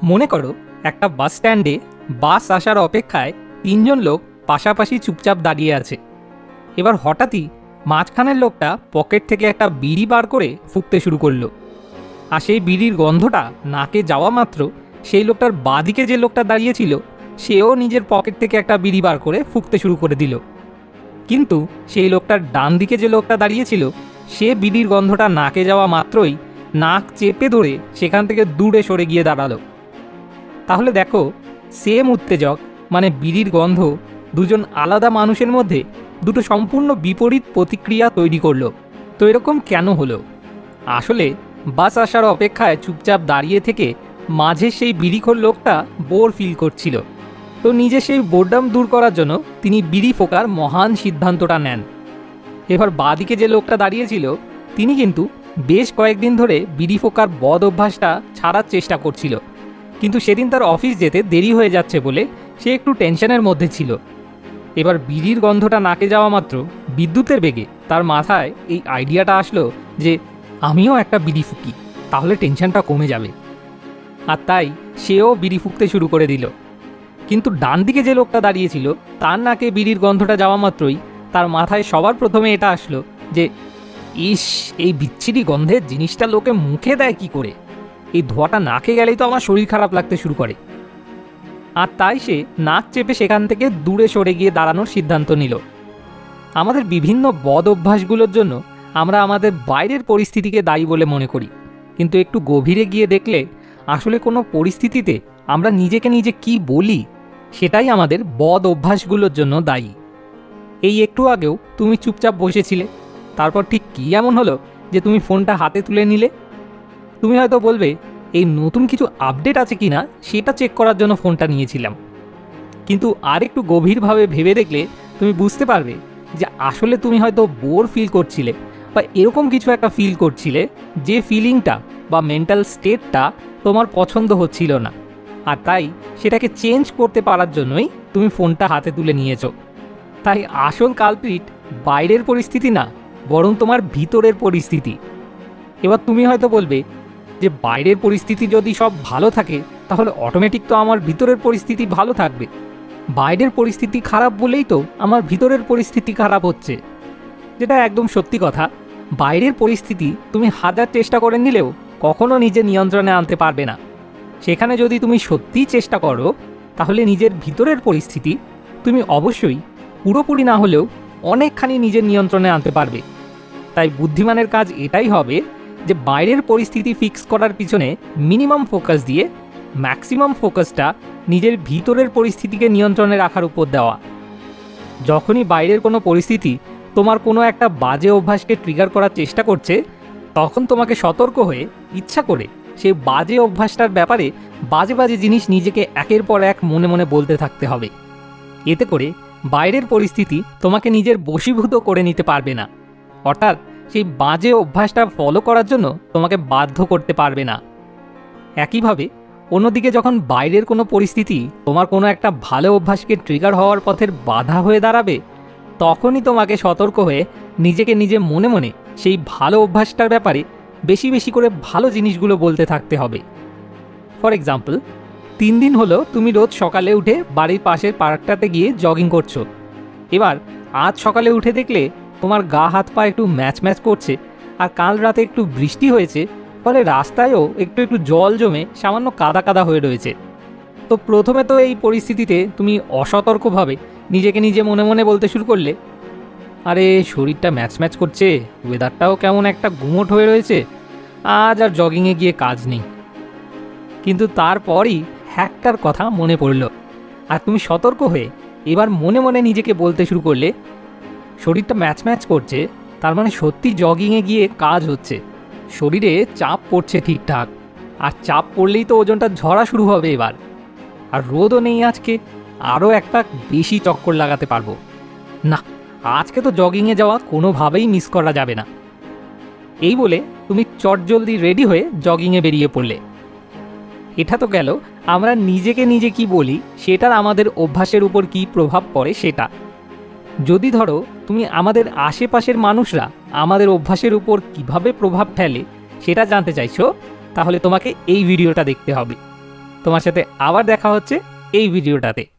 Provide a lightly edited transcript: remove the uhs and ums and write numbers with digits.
মনে করো একটা বাস স্ট্যান্ডে বাস আসার অপেক্ষায় তিনজন লোক পাশাপাশি চুপচাপ দাঁড়িয়ে আছে। এবার হঠাৎই মাঝখানের লোকটা পকেট থেকে একটা বিড়ি বার করে ফুঁকতে শুরু করলো, আর সেই বিড়ির গন্ধটা নাকে যাওয়া মাত্র সেই লোকটার বাঁদিকে যে লোকটা দাঁড়িয়েছিল সেও নিজের পকেট থেকে একটা বিড়ি বার করে ফুঁকতে শুরু করে দিল। কিন্তু সেই লোকটার ডান দিকে যে লোকটা দাঁড়িয়েছিল সে বিড়ির গন্ধটা নাকে যাওয়া মাত্রই নাক চেপে ধরে সেখান থেকে দূরে সরে গিয়ে দাঁড়ালো। তাহলে দেখো, সেম উত্তেজক মানে বিড়ির গন্ধ দুজন আলাদা মানুষের মধ্যে দুটো সম্পূর্ণ বিপরীত প্রতিক্রিয়া তৈরি করলো। তো এরকম কেন হলো? আসলে বাস আসার অপেক্ষায় চুপচাপ দাঁড়িয়ে থেকে মাঝে সেই বিড়িখোর লোকটা বোর ফিল করছিল। তো নিজে সেই বোরডাম দূর করার জন্য তিনি বিড়ি ফোকার মহান সিদ্ধান্তটা নেন। এবার বাঁদিকে যে লোকটা দাঁড়িয়েছিল তিনি কিন্তু বেশ কয়েকদিন ধরে বিড়ি ফোকার বদ অভ্যাসটা ছাড়ার চেষ্টা করছিল, কিন্তু সেদিন তার অফিস যেতে দেরি হয়ে যাচ্ছে বলে সে একটু টেনশনের মধ্যে ছিল। এবার বিড়ির গন্ধটা নাকে যাওয়া মাত্র বিদ্যুতের বেগে তার মাথায় এই আইডিয়াটা আসলো যে আমিও একটা বিড়ি ফুঁকি, তাহলে টেনশনটা কমে যাবে। আর তাই সেও বিড়ি ফুঁকতে শুরু করে দিল। কিন্তু ডান দিকে যে লোকটা দাঁড়িয়েছিল তার নাকে বিড়ির গন্ধটা যাওয়া মাত্রই তার মাথায় সবার প্রথমে এটা আসলো যে ইস, এই বিচ্ছিরি গন্ধের জিনিসটা লোকে মুখে দেয় কি করে? এই ধোঁয়াটা নাকে গেলেই তো আমার শরীর খারাপ লাগতে শুরু করে। আর তাই সে নাক চেপে সেখান থেকে দূরে সরে গিয়ে দাঁড়ানোর সিদ্ধান্ত নিল। আমাদের বিভিন্ন বদ অভ্যাসগুলোর জন্য আমরা আমাদের বাইরের পরিস্থিতিকে দায়ী বলে মনে করি, কিন্তু একটু গভীরে গিয়ে দেখলে আসলে কোনো পরিস্থিতিতে আমরা নিজেকে নিজে কি বলি সেটাই আমাদের বদ অভ্যাসগুলোর জন্য দায়ী। এই একটু আগেও তুমি চুপচাপ বসেছিলে, তারপর ঠিক কী এমন হলো যে তুমি ফোনটা হাতে তুলে নিলে? তুমি হয়তো বলবে এই নতুন কিছু আপডেট আছে কি না সেটা চেক করার জন্য ফোনটা নিয়েছিলাম, কিন্তু আর একটু গভীরভাবে ভেবে দেখলে তুমি বুঝতে পারবে যে আসলে তুমি হয়তো বোর ফিল করছিলে বা এরকম কিছু একটা ফিল করছিলে যে ফিলিংটা বা মেন্টাল স্টেটটা তোমার পছন্দ হচ্ছিল না, আর তাই সেটাকে চেঞ্জ করতে পারার জন্যই তুমি ফোনটা হাতে তুলে নিয়েছো। তাই আসল কালপ্রিট বাইরের পরিস্থিতি না, বরং তোমার ভিতরের পরিস্থিতি। এবার তুমি হয়তো বলবে যে বাইরের পরিস্থিতি যদি সব ভালো থাকে তাহলে অটোমেটিক তো আমার ভিতরের পরিস্থিতি ভালো থাকবে। বাইরের পরিস্থিতি খারাপ বলেই তো আমার ভিতরের পরিস্থিতি খারাপ হচ্ছে। যেটা একদম সত্যি কথা, বাইরের পরিস্থিতি তুমি হাজার চেষ্টা করে নিলেও কখনো নিজের নিয়ন্ত্রণে আনতে পারবে না। সেখানে যদি তুমি সত্যিই চেষ্টা করো তাহলে নিজের ভিতরের পরিস্থিতি তুমি অবশ্যই পুরোপুরি না হলেও অনেকখানি নিজের নিয়ন্ত্রণে আনতে পারবে। তাই বুদ্ধিমানের কাজ এটাই হবে যে বাইরের পরিস্থিতি ফিক্স করার পিছনে মিনিমাম ফোকাস দিয়ে ম্যাক্সিমাম ফোকাসটা নিজের ভিতরের পরিস্থিতিকে নিয়ন্ত্রণে রাখার উপর দেওয়া। যখনই বাইরের কোনো পরিস্থিতি তোমার কোনো একটা বাজে অভ্যাসকে ট্রিগার করার চেষ্টা করছে, তখন তোমাকে সতর্ক হয়ে ইচ্ছা করে সেই বাজে অভ্যাসটার ব্যাপারে বাজে বাজে জিনিস নিজেকে একের পর এক মনে মনে বলতে থাকতে হবে। এতে করে বাইরের পরিস্থিতি তোমাকে নিজের বশীভূত করে নিতে পারবে না, অর্থাৎ সেই বাজে অভ্যাসটা ফলো করার জন্য তোমাকে বাধ্য করতে পারবে না। একইভাবে অন্যদিকে যখন বাইরের কোনো পরিস্থিতি তোমার কোনো একটা ভালো অভ্যাসকে ট্রিগার হওয়ার পথের বাধা হয়ে দাঁড়াবে, তখনই তোমাকে সতর্ক হয়ে নিজেকে নিজে মনে মনে সেই ভালো অভ্যাসটার ব্যাপারে বেশি বেশি করে ভালো জিনিসগুলো বলতে থাকতে হবে। ফর এক্সাম্পল, 3 দিন হলো তুমি রোজ সকালে উঠে বাড়ির পাশের পার্কটাতে গিয়ে জগিং করছো। এবার আজ সকালে উঠে দেখলে তোমার গা হাত পা একটু ম্যাচ ম্যাচ করছে, আর কাল রাতে একটু বৃষ্টি হয়েছে, ফলে রাস্তায়ও একটু একটু জল জমে সামান্য কাদা কাদা হয়ে রয়েছে। তো প্রথমে তো এই পরিস্থিতিতে তুমি অসতর্কভাবে নিজেকে নিজে মনে মনে বলতে শুরু করলে, আরে শরীরটা ম্যাচ ম্যাচ করছে, ওয়েদারটাও কেমন একটা গুমোট হয়ে রয়েছে, আজ আর জগিংয়ে গিয়ে কাজ নেই। কিন্তু তারপরই হ্যাকটার কথা মনে পড়ল, আর তুমি সতর্ক হয়ে এবার মনে মনে নিজেকে বলতে শুরু করলে, শরীরটা ম্যাচ ম্যাচ করছে, তার মানে সত্যি জগিংয়ে গিয়ে কাজ হচ্ছে, শরীরে চাপ পড়ছে ঠিকঠাক, আর চাপ পড়লেই তো ওজনটা ঝরা শুরু হবে এবার, আর রোদও নেই আজকে, আরও একটা বেশি চক্কর লাগাতে পারবো না, আজকে তো জগিংয়ে যাওয়া কোনোভাবেই মিস করা যাবে না। এই বলে তুমি চটজলদি রেডি হয়ে জগিংয়ে বেরিয়ে পড়লে। এটা তো গেল আমরা নিজেকে নিজে কি বলি সেটার আমাদের অভ্যাসের উপর কি প্রভাব পড়ে সেটা। যদি ধরো তুমি আমাদের আশেপাশের মানুষরা আমাদের অভ্যাসের উপর কিভাবে প্রভাব ফেলে সেটা জানতে চাইছো, তাহলে তোমাকে এই ভিডিওটা দেখতে হবে। তোমার সাথে আবার দেখা হচ্ছে এই ভিডিওটাতে।